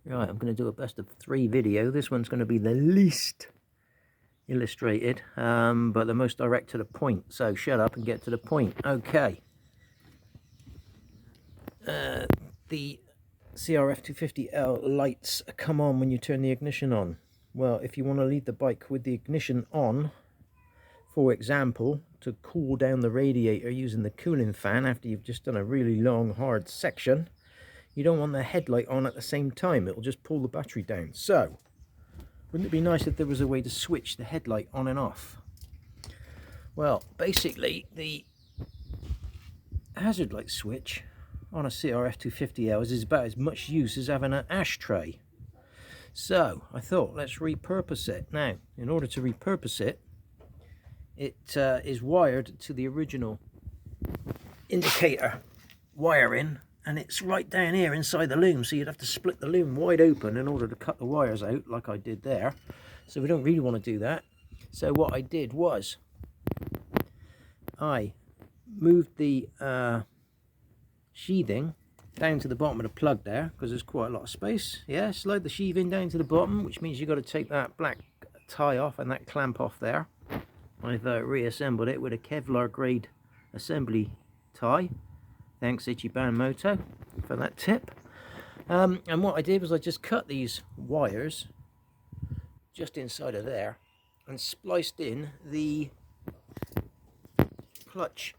Right, I'm going to do a best of 3 video. This one's going to be the least illustrated, but the most direct to the point. So shut up and get to the point. Okay. The CRF250L lights come on when you turn the ignition on. Well, if you want to leave the bike with the ignition on, for example, to cool down the radiator using the cooling fan after you've just done a really long, hard section, you don't want the headlight on at the same time. It'll just pull the battery down. So, wouldn't it be nice if there was a way to switch the headlight on and off? Well, basically, the hazard light switch on a CRF250L is about as much use as having an ashtray. So, I thought, let's repurpose it. Now, in order to repurpose it, it is wired to the original indicator wiring, and it's right down here inside the loom, so you'd have to split the loom wide open in order to cut the wires out like I did there. So we don't really want to do that. So what I did was I moved the sheathing down to the bottom of the plug there, because there's quite a lot of space. Yeah, slide the sheathing down to the bottom, which means you've got to take that black tie off and that clamp off there. I've reassembled it with a Kevlar grade assembly tie. Thanks Ichiban Moto for that tip. And what I did was I just cut these wires just inside of there and spliced in the clutch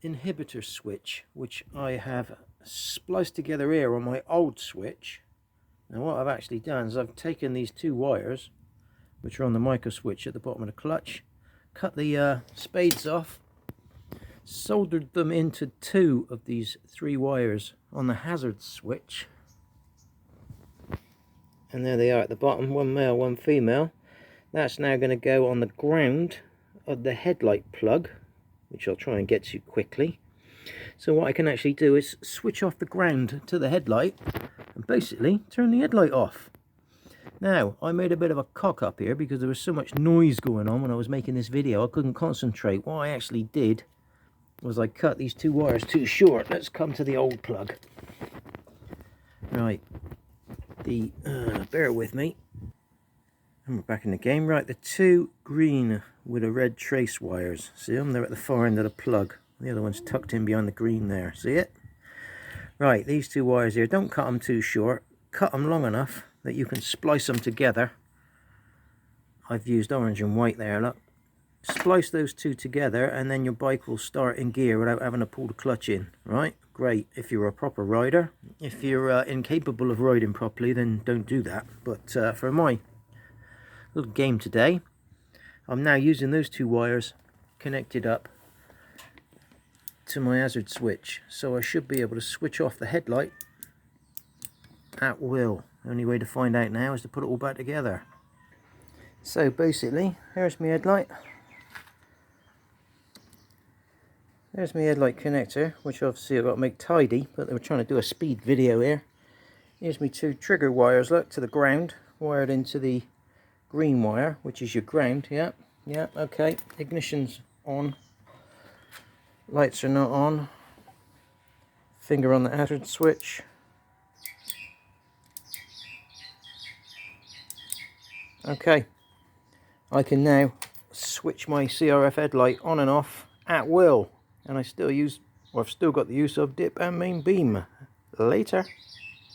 inhibitor switch, which I have spliced together here on my old switch. And what I've actually done is I've taken these 2 wires, which are on the micro switch at the bottom of the clutch, cut the spades off, soldered them into 2 of these 3 wires on the hazard switch, and there they are at the bottom, 1 male, 1 female. That's now going to go on the ground of the headlight plug, which I'll try and get to quickly. So what I can actually do is switch off the ground to the headlight and basically turn the headlight off. Now, I made a bit of a cock up here because there was so much noise going on when I was making this video. I couldn't concentrate. What I actually did was I cut these 2 wires too short. Let's come to the old plug. Right, bear with me. And we're back in the game. Right, the 2 green with a red trace wires. See them? They're at the far end of the plug. The other one's tucked in behind the green there. See it? Right, these 2 wires here. Don't cut them too short. Cut them long enough that you can splice them together. I've used orange and white there, look. Splice those 2 together and then your bike will start in gear without having to pull the clutch in, right? Great if you're a proper rider. If you're incapable of riding properly, then don't do that. But for my little game today, I'm now using those 2 wires connected up to my hazard switch. So I should be able to switch off the headlight at will. The only way to find out now is to put it all back together. So basically, here's my headlight. There's my headlight connector, which obviously I've got to make tidy, but they were trying to do a speed video here. Here's my 2 trigger wires, look, to the ground, wired into the green wire, which is your ground. Yeah, okay. Ignition's on. Lights are not on. Finger on the hazard switch. Okay, I can now switch my CRF headlight on and off at will, and I've still got the use of dip and main beam. Later.